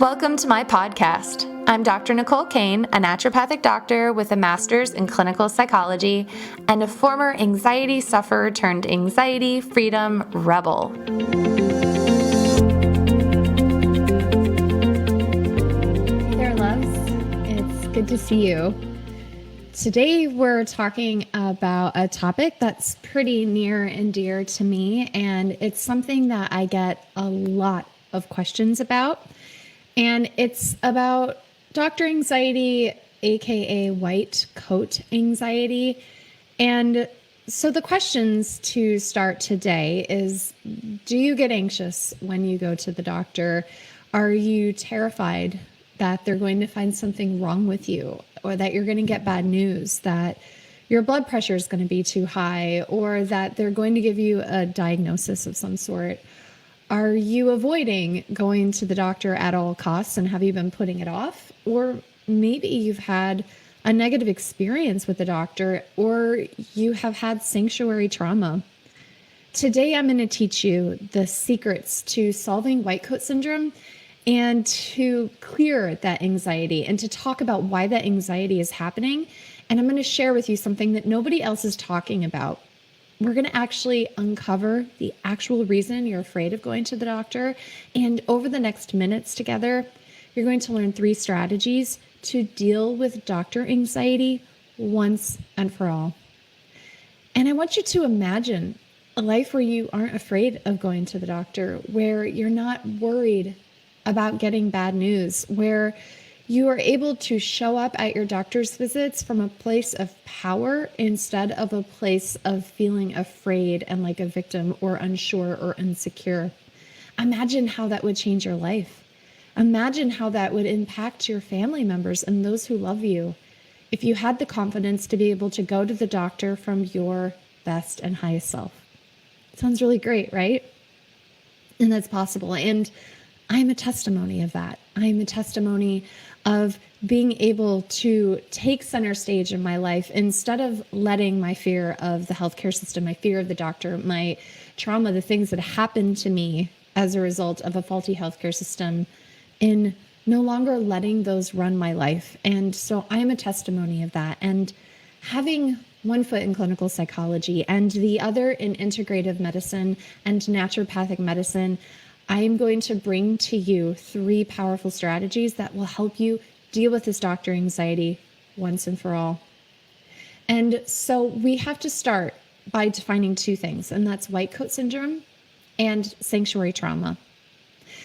Welcome to my podcast. I'm Dr. Nicole Cain, a naturopathic doctor with a master's in clinical psychology and a former anxiety sufferer turned anxiety freedom rebel. Hey there, loves. It's good to see you. Today we're talking about a topic that's pretty near and dear to me, and it's something that I get a lot of questions about. And it's about doctor anxiety, aka white coat anxiety. And so the questions to start today is, do you get anxious when you go to the doctor? Are you terrified that they're going to find something wrong with you, or that you're going to get bad news, that your blood pressure is going to be too high, or that they're going to give you a diagnosis of some sort? Are you avoiding going to the doctor at all costs, and have you been putting it off? Or maybe you've had a negative experience with the doctor, or you have had sanctuary trauma. Today, I'm going to teach you the secrets to solving white coat syndrome and to clear that anxiety and to talk about why that anxiety is happening. And I'm going to share with you something that nobody else is talking about. We're going to actually uncover the actual reason you're afraid of going to the doctor. And over the next minutes together, you're going to learn 3 strategies to deal with doctor anxiety once and for all. And I want you to imagine a life where you aren't afraid of going to the doctor, where you're not worried about getting bad news, where you are able to show up at your doctor's visits from a place of power instead of a place of feeling afraid and like a victim or unsure or insecure. Imagine how that would change your life. Imagine how that would impact your family members and those who love you if you had the confidence to be able to go to the doctor from your best and highest self. Sounds really great, right? And that's possible. And I'm a testimony of that. I'm a testimony of being able to take center stage in my life instead of letting my fear of the healthcare system, my fear of the doctor, my trauma, the things that happened to me as a result of a faulty healthcare system, in no longer letting those run my life. And so I'm a testimony of that. And having one foot in clinical psychology and the other in integrative medicine and naturopathic medicine, I am going to bring to you 3 powerful strategies that will help you deal with this doctor anxiety once and for all. And so we have to start by defining 2 things, and that's white coat syndrome and sanctuary trauma.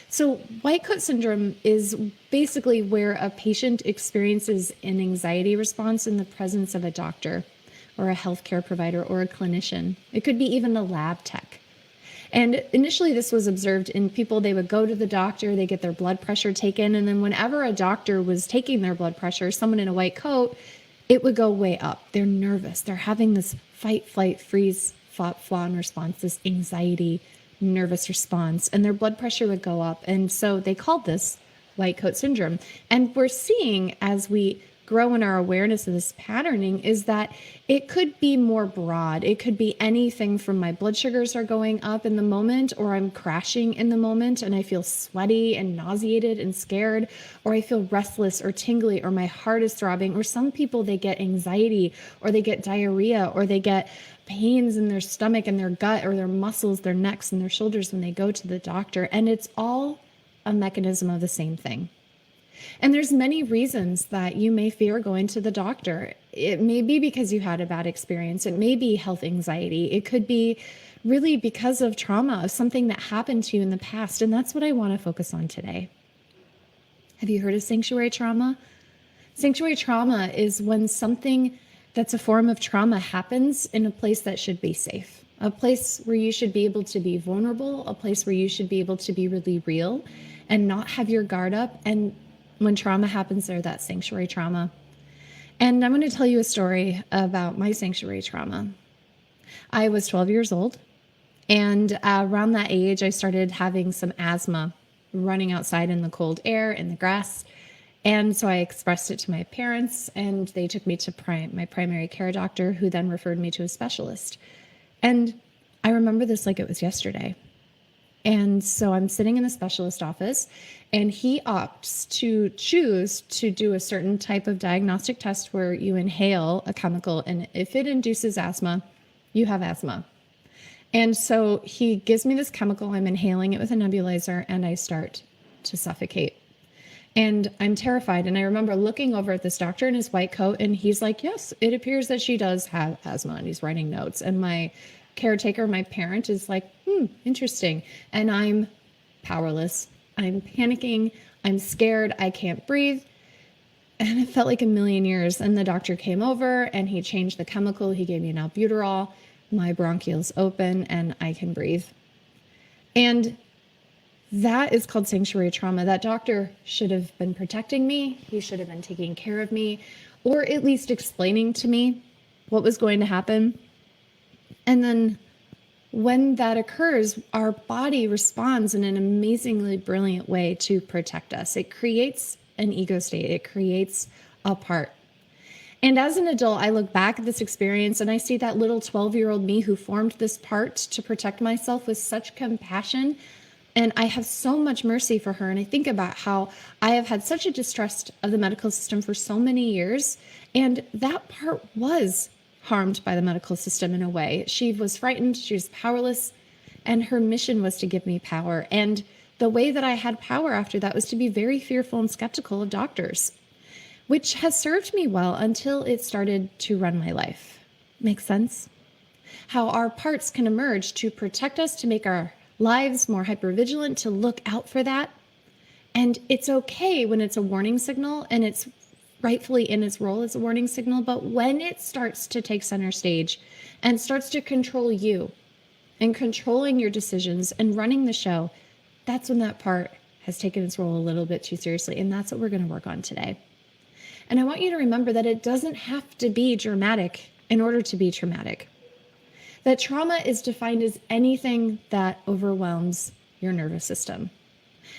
So white coat syndrome is basically where a patient experiences an anxiety response in the presence of a doctor or a healthcare provider or a clinician. It could be even a lab tech. And initially this was observed in people. They would go to the doctor, they get their blood pressure taken, and then whenever a doctor was taking their blood pressure, someone in a white coat, it would go way up. They're nervous. They're having this fight, flight, freeze, fawn response, this anxiety, nervous response, and their blood pressure would go up. And so they called this white coat syndrome. And we're seeing, as we grow in our awareness of this patterning, is that it could be more broad. It could be anything from my blood sugars are going up in the moment, or I'm crashing in the moment and I feel sweaty and nauseated and scared, or I feel restless or tingly, or my heart is throbbing, or some people, they get anxiety or they get diarrhea or they get pains in their stomach and their gut or their muscles, their necks and their shoulders when they go to the doctor. And it's all a mechanism of the same thing. And there's many reasons that you may fear going to the doctor. It may be because you had a bad experience. It may be health anxiety. It could be really because of trauma, of something that happened to you in the past. And that's what I want to focus on today. Have you heard of sanctuary trauma? Sanctuary trauma is when something that's a form of trauma happens in a place that should be safe, a place where you should be able to be vulnerable, a place where you should be able to be really real and not have your guard up. And when trauma happens there, that's sanctuary trauma. And I'm going to tell you a story about my sanctuary trauma. I was 12 years old, and around that age, I started having some asthma, running outside in the cold air, in the grass. And so I expressed it to my parents, and they took me to my primary care doctor, who then referred me to a specialist. And I remember this like it was yesterday. And so I'm sitting in the specialist office, and he opts to choose to do a certain type of diagnostic test where you inhale a chemical, and if it induces asthma, you have asthma. And so he gives me this chemical, I'm inhaling it with a nebulizer, and I start to suffocate. And I'm terrified. And I remember looking over at this doctor in his white coat, and he's like, yes, it appears that she does have asthma. And he's writing notes. And my caretaker, my parent, is like, interesting. And I'm powerless. I'm panicking. I'm scared. I can't breathe. And it felt like a million years. And the doctor came over and he changed the chemical. He gave me an albuterol. My bronchioles open and I can breathe. And that is called sanctuary trauma. That doctor should have been protecting me. He should have been taking care of me, or at least explaining to me what was going to happen. And then when that occurs, our body responds in an amazingly brilliant way to protect us. It creates an ego state. It creates a part. And as an adult, I look back at this experience and I see that little 12-year-old me who formed this part to protect myself with such compassion. And I have so much mercy for her. And I think about how I have had such a distrust of the medical system for so many years. And that part was harmed by the medical system in a way. She was frightened, she was powerless, and her mission was to give me power. And the way that I had power after that was to be very fearful and skeptical of doctors, which has served me well until it started to run my life. Make sense? How our parts can emerge to protect us, to make our lives more hypervigilant, to look out for that. And it's okay when it's a warning signal and it's rightfully in its role as a warning signal, but when it starts to take center stage and starts to control you and controlling your decisions and running the show, that's when that part has taken its role a little bit too seriously. And that's what we're going to work on today. And I want you to remember that it doesn't have to be dramatic in order to be traumatic. That trauma is defined as anything that overwhelms your nervous system.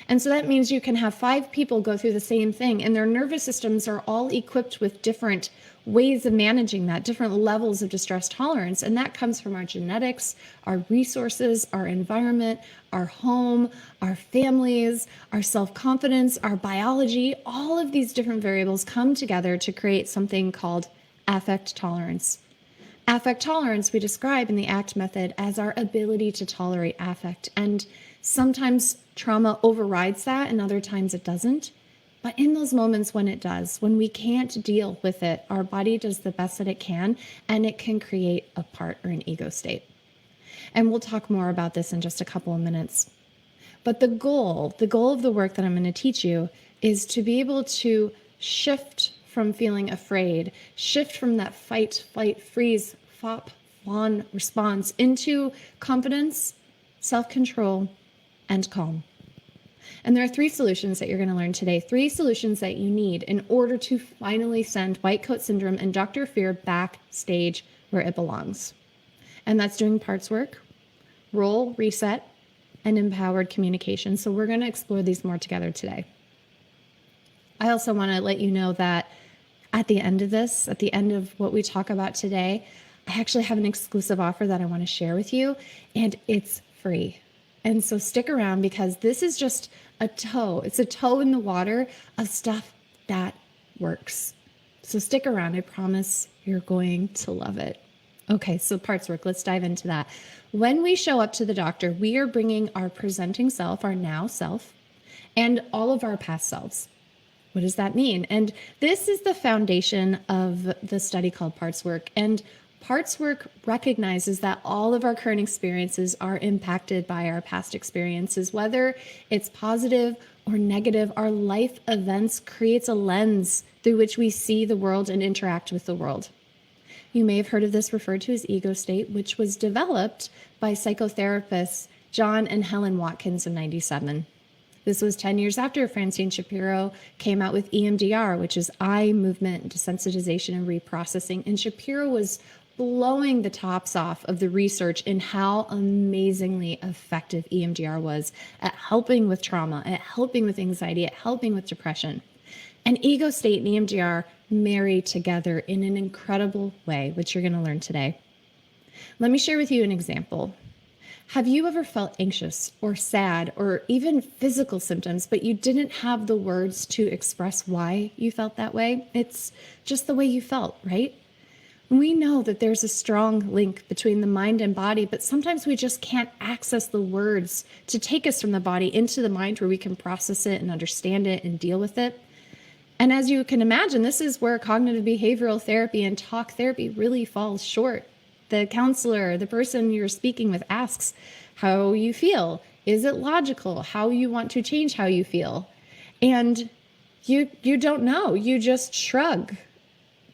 And so that means you can have 5 people go through the same thing, and their nervous systems are all equipped with different ways of managing that, different levels of distress tolerance. And that comes from our genetics, our resources, our environment, our home, our families, our self-confidence, our biology. All of these different variables come together to create something called affect tolerance. Affect tolerance we describe in the ACT method as our ability to tolerate affect. And sometimes trauma overrides that and other times it doesn't. But in those moments when it does, when we can't deal with it, our body does the best that it can, and it can create a part or an ego state. And we'll talk more about this in just a couple of minutes. But the goal of the work that I'm going to teach you is to be able to shift from feeling afraid, shift from that fight, flight, freeze, fop, fawn response into confidence, self-control, and calm. And there are 3 solutions that you're going to learn today, 3 solutions that you need in order to finally send white coat syndrome and Dr. Fear backstage where it belongs. And that's doing parts work, role reset, and empowered communication. So we're going to explore these more together today. I also want to let you know that at the end of this, at the end of what we talk about today, I actually have an exclusive offer that I want to share with you, and it's free. And so stick around because this is just a toe. It's a toe in the water of stuff that works. So stick around. I promise you're going to love it. Okay, so parts work. Let's dive into that. When we show up to the doctor, we are bringing our presenting self, our now self, and all of our past selves. What does that mean? And this is the foundation of the study called parts work. And parts work recognizes that all of our current experiences are impacted by our past experiences, whether it's positive or negative. Our life events creates a lens through which we see the world and interact with the world. You may have heard of this referred to as ego state, which was developed by psychotherapists John and Helen Watkins in 1997. This was 10 years after Francine Shapiro came out with EMDR, which is eye movement desensitization and reprocessing. And Shapiro was blowing the tops off of the research in how amazingly effective EMDR was at helping with trauma, at helping with anxiety, at helping with depression. And ego state and EMDR marry together in an incredible way, which you're going to learn today. Let me share with you an example. Have you ever felt anxious or sad or even physical symptoms, but you didn't have the words to express why you felt that way? It's just the way you felt, right? We know that there's a strong link between the mind and body, but sometimes we just can't access the words to take us from the body into the mind where we can process it and understand it and deal with it. And as you can imagine, this is where cognitive behavioral therapy and talk therapy really falls short. The counselor, the person you're speaking with, asks how you feel. Is it logical? How you want to change how you feel? And you don't know. You just shrug.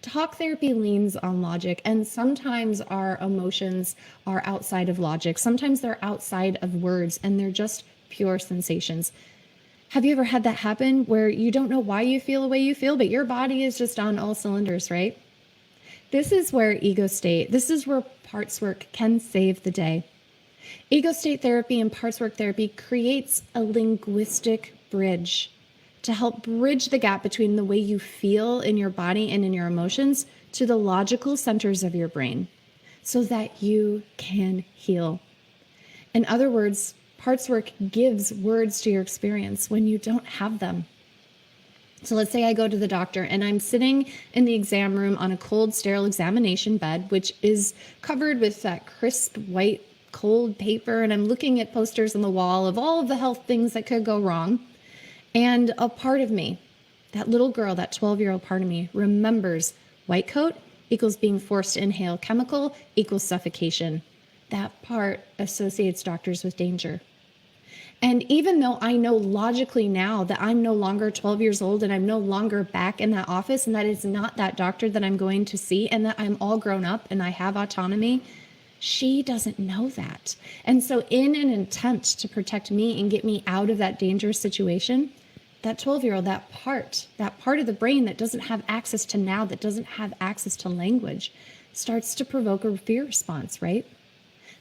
Talk therapy leans on logic, and sometimes our emotions are outside of logic. Sometimes they're outside of words, and they're just pure sensations. Have you ever had that happen where you don't know why you feel the way you feel, but your body is just on all cylinders, right? This is where this is where parts work can save the day. Ego state therapy and parts work therapy creates a linguistic bridge to help bridge the gap between the way you feel in your body and in your emotions to the logical centers of your brain so that you can heal. In other words, parts work gives words to your experience when you don't have them. So let's say I go to the doctor and I'm sitting in the exam room on a cold, sterile examination bed, which is covered with that crisp, white, cold paper. And I'm looking at posters on the wall of all of the health things that could go wrong. And a part of me, that little girl, that 12-year-old part of me, remembers white coat equals being forced to inhale chemical equals suffocation. That part associates doctors with danger. And even though I know logically now that I'm no longer 12 years old and I'm no longer back in that office and that is not that doctor that I'm going to see and that I'm all grown up and I have autonomy, she doesn't know that. And so in an attempt to protect me and get me out of that dangerous situation, that 12-year-old, that part of the brain that doesn't have access to now, that doesn't have access to language, starts to provoke a fear response, right?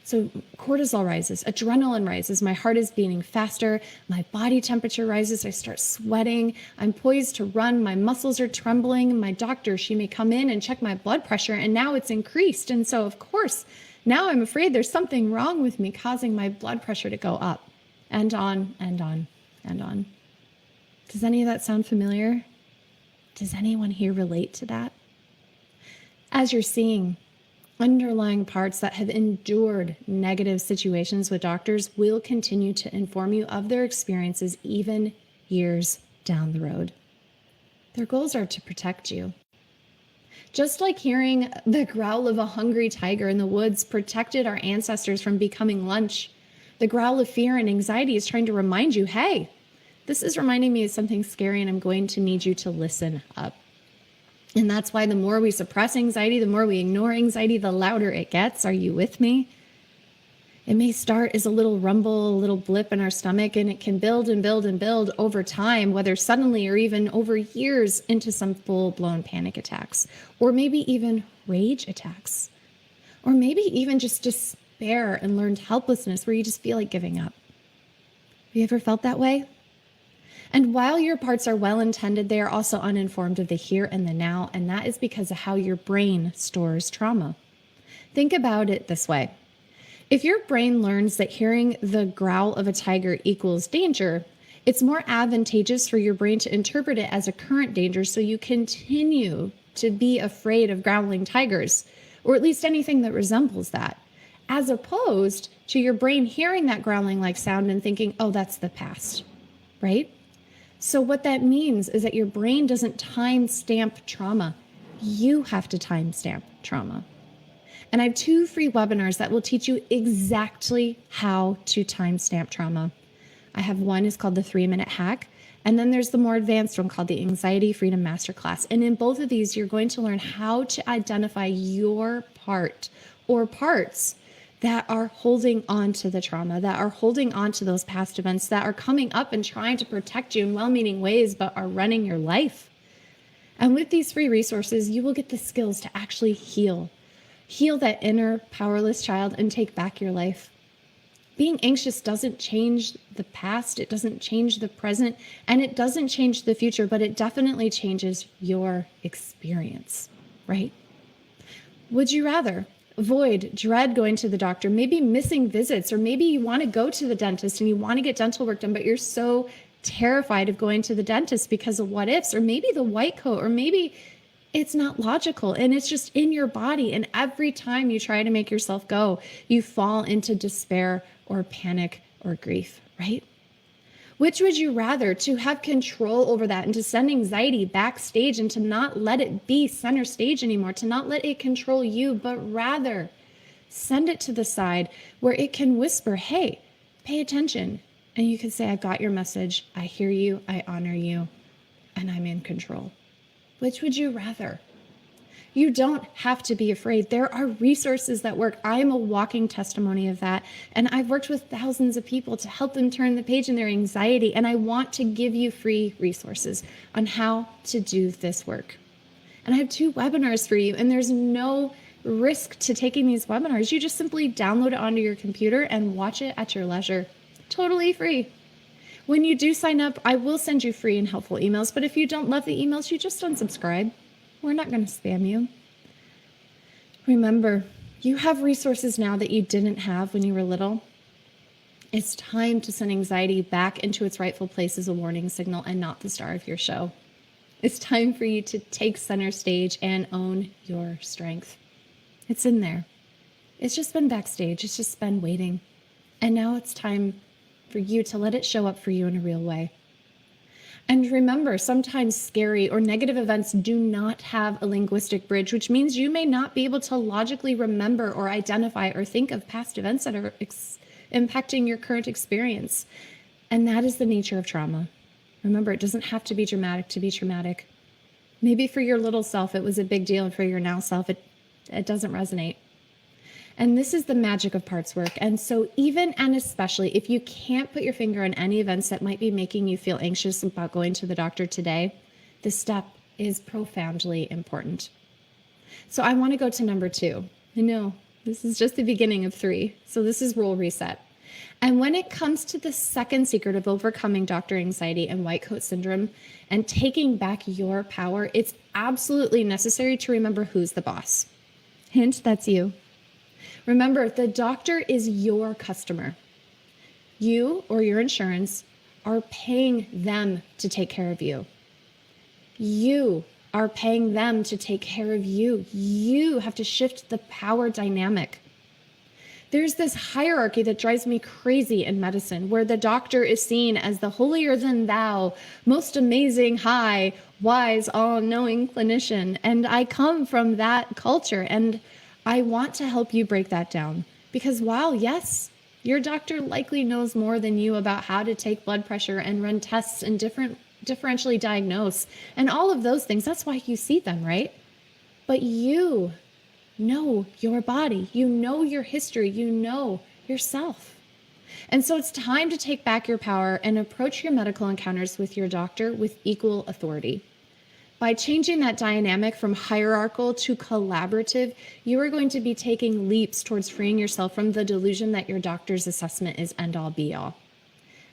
So cortisol rises, adrenaline rises, my heart is beating faster, my body temperature rises, I start sweating, I'm poised to run, my muscles are trembling, my doctor, she may come in and check my blood pressure, and now it's increased. And so, of course, now I'm afraid there's something wrong with me causing my blood pressure to go up, and on, and on, and on. Does any of that sound familiar? Does anyone here relate to that? As you're seeing, underlying parts that have endured negative situations with doctors will continue to inform you of their experiences even years down the road. Their goals are to protect you. Just like hearing the growl of a hungry tiger in the woods protected our ancestors from becoming lunch, the growl of fear and anxiety is trying to remind you, hey, this is reminding me of something scary and I'm going to need you to listen up. And that's why the more we suppress anxiety, the more we ignore anxiety, the louder it gets. Are you with me? It may start as a little rumble, a little blip in our stomach, and it can build and build and build over time, whether suddenly or even over years, into some full-blown panic attacks, or maybe even rage attacks, or maybe even just despair and learned helplessness where you just feel like giving up. Have you ever felt that way? And while your parts are well-intended, they are also uninformed of the here and the now, and that is because of how your brain stores trauma. Think about it this way. If your brain learns that hearing the growl of a tiger equals danger, it's more advantageous for your brain to interpret it as a current danger so you continue to be afraid of growling tigers, or at least anything that resembles that, as opposed to your brain hearing that growling-like sound and thinking, oh, that's the past, right? So what that means is that your brain doesn't timestamp trauma. You have to timestamp trauma. And I have 2 free webinars that will teach you exactly how to timestamp trauma. I have one is called the 3-Minute Hack, and then there's the more advanced one called the Anxiety Freedom Masterclass. And in both of these, you're going to learn how to identify your part or parts that are holding on to the trauma, that are holding on to those past events, that are coming up and trying to protect you in well-meaning ways, but are running your life. And with these free resources, you will get the skills to actually heal that inner powerless child and take back your life. Being anxious doesn't change the past, it doesn't change the present, and it doesn't change the future, but it definitely changes your experience, right? Would you rather avoid, dread going to the doctor, maybe missing visits, or maybe you want to go to the dentist and you want to get dental work done, but you're so terrified of going to the dentist because of what ifs, or maybe the white coat, or maybe it's not logical and it's just in your body. And every time you try to make yourself go, you fall into despair or panic or grief, right? Which would you rather? To have control over that and to send anxiety backstage and to not let it be center stage anymore, to not let it control you, but rather send it to the side where it can whisper, hey, pay attention. And you can say, I got your message. I hear you. I honor you. And I'm in control. Which would you rather? You don't have to be afraid. There are resources that work. I am a walking testimony of that. And I've worked with thousands of people to help them turn the page in their anxiety. And I want to give you free resources on how to do this work. And I have 2 webinars for you. And there's no risk to taking these webinars. You just simply download it onto your computer and watch it at your leisure. Totally free. When you do sign up, I will send you free and helpful emails. But if you don't love the emails, you just unsubscribe. We're not going to spam you. Remember, you have resources now that you didn't have when you were little. It's time to send anxiety back into its rightful place as a warning signal and not the star of your show. It's time for you to take center stage and own your strength. It's in there. It's just been backstage. It's just been waiting. And now it's time for you to let it show up for you in a real way. And remember, sometimes scary or negative events do not have a linguistic bridge, which means you may not be able to logically remember or identify or think of past events that are impacting your current experience. And that is the nature of trauma. Remember, it doesn't have to be dramatic to be traumatic. Maybe for your little self, it was a big deal, and for your now self, it doesn't resonate. And this is the magic of parts work. And so even and especially if you can't put your finger on any events that might be making you feel anxious about going to the doctor today, this step is profoundly important. So I want to go to number 2. I know this is just the beginning of 3. So this is role reset. And when it comes to the second secret of overcoming doctor anxiety and white coat syndrome and taking back your power, it's absolutely necessary to remember who's the boss. Hint, that's you. Remember, the doctor is your customer. You or your insurance are paying them to take care of you. You are paying them to take care of you. You have to shift the power dynamic. There's this hierarchy that drives me crazy in medicine, where the doctor is seen as the holier than thou, most amazing, high, wise, all-knowing clinician. And I come from that culture, and I want to help you break that down. Because while, yes, your doctor likely knows more than you about how to take blood pressure and run tests and differentially diagnose and all of those things, that's why you see them, right? But you know your body, you know your history, you know yourself. And so it's time to take back your power and approach your medical encounters with your doctor with equal authority. By changing that dynamic from hierarchical to collaborative, you are going to be taking leaps towards freeing yourself from the delusion that your doctor's assessment is end-all be-all.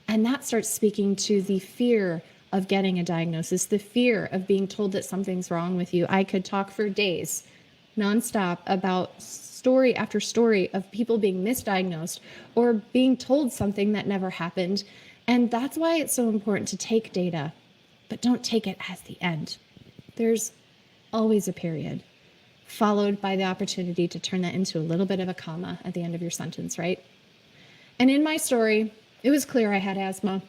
And that starts speaking to the fear of getting a diagnosis, the fear of being told that something's wrong with you. I could talk for days, nonstop, about story after story of people being misdiagnosed or being told something that never happened. And that's why it's so important to take data, but don't take it as the end. There's always a period, followed by the opportunity to turn that into a little bit of a comma at the end of your sentence, right? And in my story, it was clear I had asthma.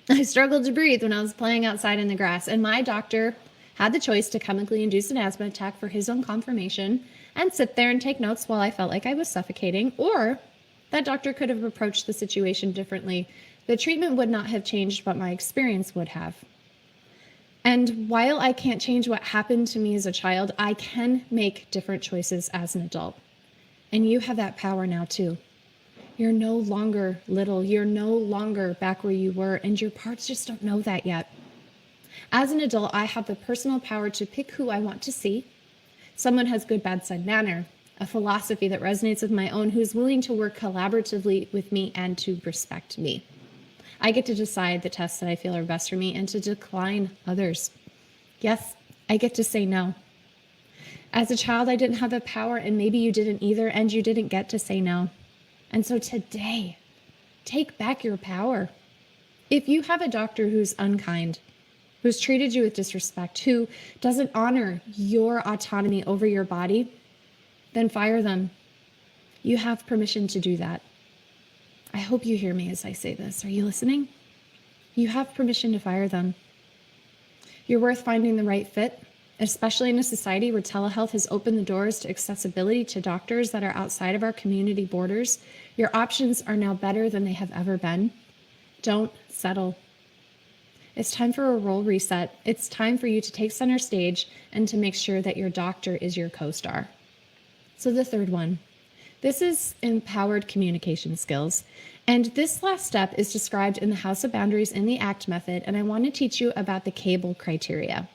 I struggled to breathe when I was playing outside in the grass, and my doctor had the choice to chemically induce an asthma attack for his own confirmation and sit there and take notes while I felt like I was suffocating, or that doctor could have approached the situation differently. The treatment would not have changed, but my experience would have. And while I can't change what happened to me as a child, I can make different choices as an adult. And you have that power now too. You're no longer little. You're no longer back where you were, and your parts just don't know that yet. As an adult, I have the personal power to pick who I want to see. Someone has good bedside manner, a philosophy that resonates with my own, who's willing to work collaboratively with me and to respect me. I get to decide the tests that I feel are best for me and to decline others. Yes, I get to say no. As a child, I didn't have the power, and maybe you didn't either, and you didn't get to say no. And so today, take back your power. If you have a doctor who's unkind, who's treated you with disrespect, who doesn't honor your autonomy over your body, then fire them. You have permission to do that. I hope you hear me as I say this. Are you listening? You have permission to fire them. You're worth finding the right fit, especially in a society where telehealth has opened the doors to accessibility to doctors that are outside of our community borders. Your options are now better than they have ever been. Don't settle. It's time for a role reset. It's time for you to take center stage and to make sure that your doctor is your co-star. So the third one, this is empowered communication skills. And this last step is described in the House of Boundaries in the ACT method, and I want to teach you about the CABLE criteria.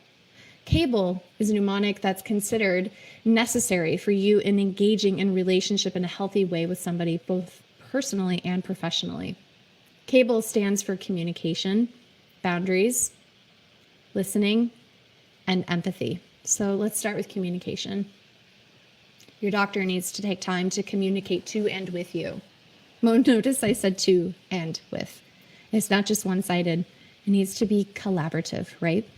CABLE is a mnemonic that's considered necessary for you in engaging in relationship in a healthy way with somebody, both personally and professionally. CABLE stands for communication, boundaries, listening, and empathy. So let's start with communication. Your doctor needs to take time to communicate to and with you. Notice I said to and with. It's not just one-sided. It needs to be collaborative, right?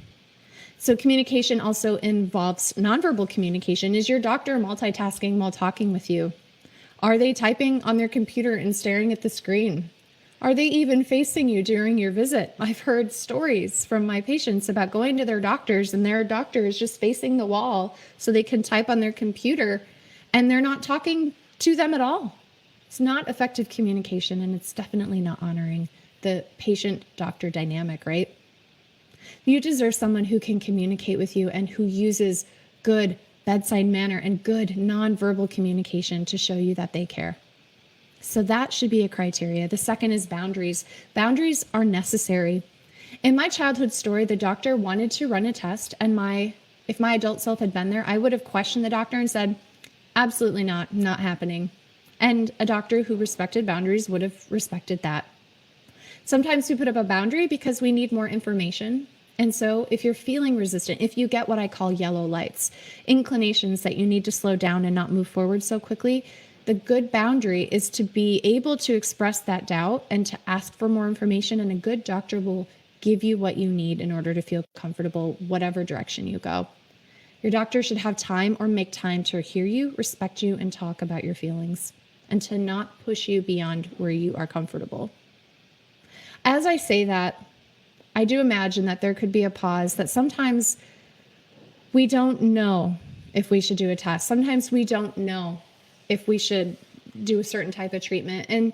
So communication also involves nonverbal communication. Is your doctor multitasking while talking with you? Are they typing on their computer and staring at the screen? Are they even facing you during your visit? I've heard stories from my patients about going to their doctors and their doctor is just facing the wall so they can type on their computer and they're not talking to them at all. It's not effective communication, and it's definitely not honoring the patient-doctor dynamic, right? You deserve someone who can communicate with you and who uses good bedside manner and good nonverbal communication to show you that they care. So that should be a criteria. The second is boundaries. Boundaries are necessary. In my childhood story, the doctor wanted to run a test, and if my adult self had been there, I would have questioned the doctor and said, absolutely not happening. And a doctor who respected boundaries would have respected that. Sometimes we put up a boundary because we need more information. And so if you're feeling resistant, if you get what I call yellow lights, inclinations that you need to slow down and not move forward so quickly, the good boundary is to be able to express that doubt and to ask for more information. And a good doctor will give you what you need in order to feel comfortable, whatever direction you go. Your doctor should have time or make time to hear you, respect you, and talk about your feelings, and to not push you beyond where you are comfortable. As I say that, I do imagine that there could be a pause, that sometimes we don't know if we should do a test. Sometimes we don't know if we should do a certain type of treatment. And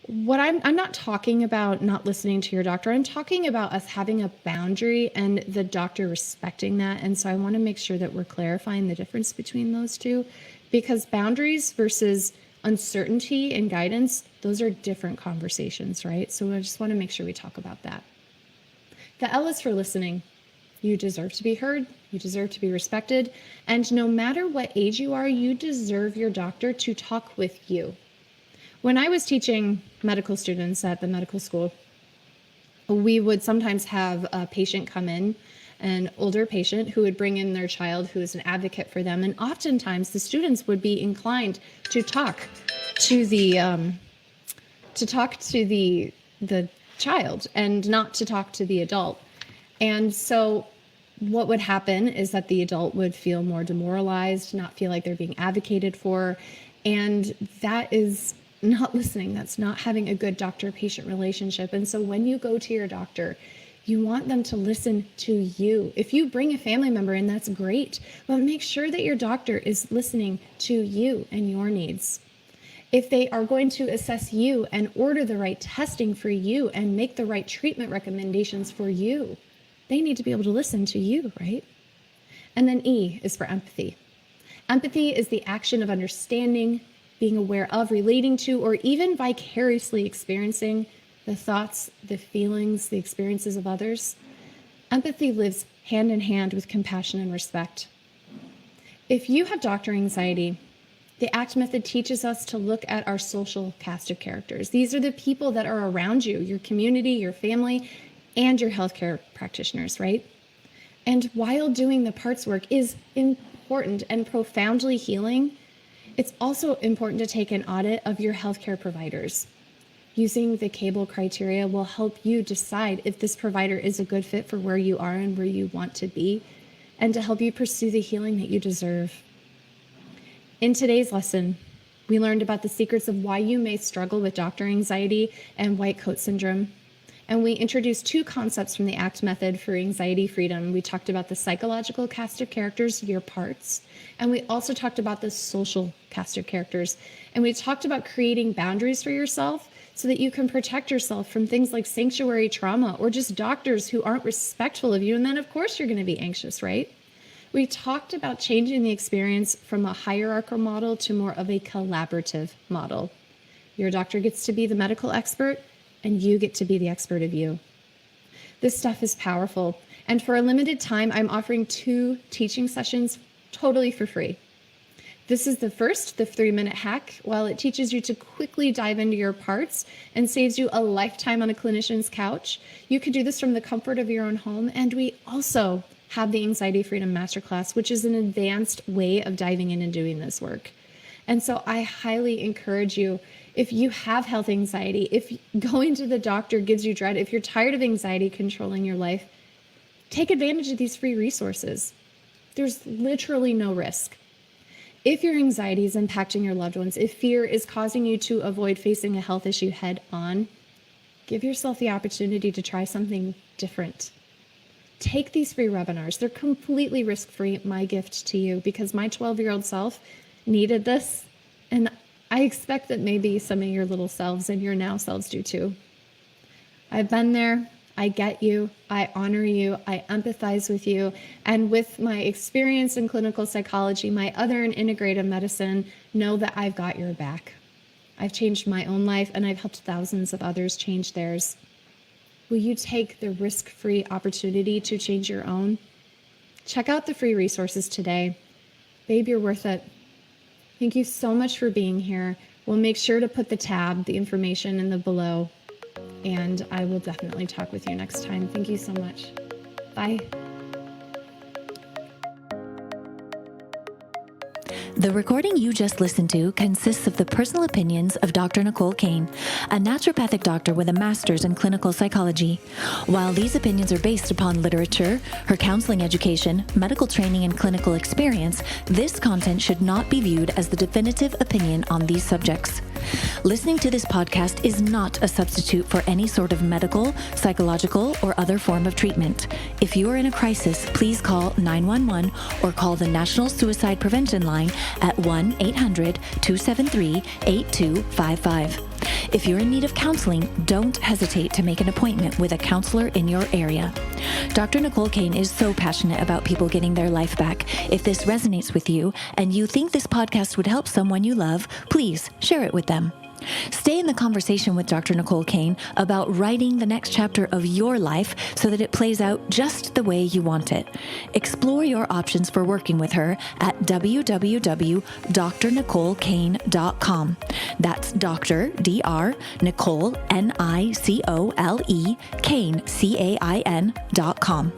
what I'm not talking about not listening to your doctor. I'm talking about us having a boundary and the doctor respecting that. And so I want to make sure that we're clarifying the difference between those two, because boundaries versus uncertainty and guidance, those are different conversations, right? So I just want to make sure we talk about that. The L is for listening. You deserve to be heard. You deserve to be respected. And no matter what age you are, you deserve your doctor to talk with you. When I was teaching medical students at the medical school, we would sometimes have a patient come in, an older patient who would bring in their child who is an advocate for them. And oftentimes the students would be inclined to talk to the child and not to talk to the adult. And so what would happen is that the adult would feel more demoralized, not feel like they're being advocated for. And that is not listening. That's not having a good doctor-patient relationship. And so when you go to your doctor, you want them to listen to you. If you bring a family member in, that's great, but make sure that your doctor is listening to you and your needs. If they are going to assess you and order the right testing for you and make the right treatment recommendations for you, they need to be able to listen to you, right? And then E is for empathy. Empathy is the action of understanding, being aware of, relating to, or even vicariously experiencing the thoughts, the feelings, the experiences of others. Empathy lives hand in hand with compassion and respect. If you have doctor anxiety, the ACT method teaches us to look at our social cast of characters. These are the people that are around you, your community, your family, and your healthcare practitioners, right? And while doing the parts work is important and profoundly healing, it's also important to take an audit of your healthcare providers. Using the CABLE criteria will help you decide if this provider is a good fit for where you are and where you want to be, and to help you pursue the healing that you deserve. In today's lesson, we learned about the secrets of why you may struggle with doctor anxiety and white coat syndrome. And we introduced two concepts from the ACT method for anxiety freedom. We talked about the psychological cast of characters, your parts, and we also talked about the social cast of characters. And we talked about creating boundaries for yourself so that you can protect yourself from things like sanctuary trauma or just doctors who aren't respectful of you. And then, of course, you're going to be anxious, right? We talked about changing the experience from a hierarchical model to more of a collaborative model. Your doctor gets to be the medical expert, and you get to be the expert of you. This stuff is powerful. And for a limited time, I'm offering 2 teaching sessions totally for free. This is the first, the 3-minute hack. While it teaches you to quickly dive into your parts and saves you a lifetime on a clinician's couch, you can do this from the comfort of your own home. And we also have the Anxiety Freedom Masterclass, which is an advanced way of diving in and doing this work. And so I highly encourage you, if you have health anxiety, if going to the doctor gives you dread, if you're tired of anxiety controlling your life, take advantage of these free resources. There's literally no risk. If your anxiety is impacting your loved ones, if fear is causing you to avoid facing a health issue head on, give yourself the opportunity to try something different. Take these free webinars. They're completely risk-free, my gift to you, because my 12-year-old self needed this, and I expect that maybe some of your little selves and your now selves do too. I've been there. I get you. I honor you. I empathize with you. And with my experience in clinical psychology, my other in integrative medicine, know that I've got your back. I've changed my own life, and I've helped thousands of others change theirs. Will you take the risk-free opportunity to change your own? Check out the free resources today. Babe, you're worth it. Thank you so much for being here. We'll make sure to put the information in the below, and I will definitely talk with you next time. Thank you so much. Bye. The recording you just listened to consists of the personal opinions of Dr. Nicole Cain, a naturopathic doctor with a master's in clinical psychology. While these opinions are based upon literature, her counseling education, medical training, and clinical experience, this content should not be viewed as the definitive opinion on these subjects. Listening to this podcast is not a substitute for any sort of medical, psychological, or other form of treatment. If you are in a crisis, please call 911 or call the National Suicide Prevention Line at 1-800-273-8255. If you're in need of counseling, don't hesitate to make an appointment with a counselor in your area. Dr. Nicole Cain is so passionate about people getting their life back. If this resonates with you and you think this podcast would help someone you love, please share it with them. Stay in the conversation with Dr. Nicole Cain about writing the next chapter of your life so that it plays out just the way you want it. Explore your options for working with her at www.drnicolecain.com. That's Dr. Dr. Nicole Nicole Cain CAIN.com.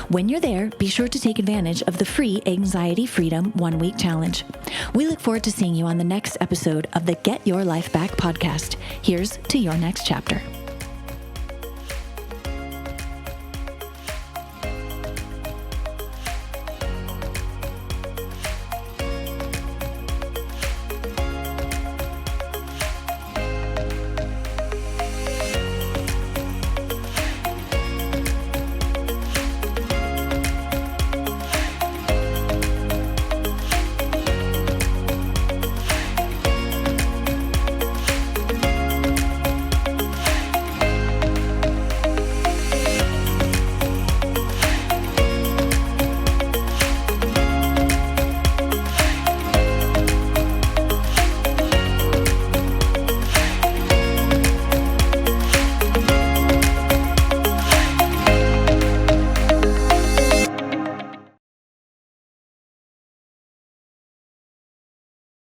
When you're there, be sure to take advantage of the free Anxiety Freedom 1-week challenge. We look forward to seeing you on the next episode of the Get Your Life Back podcast. Here's to your next chapter.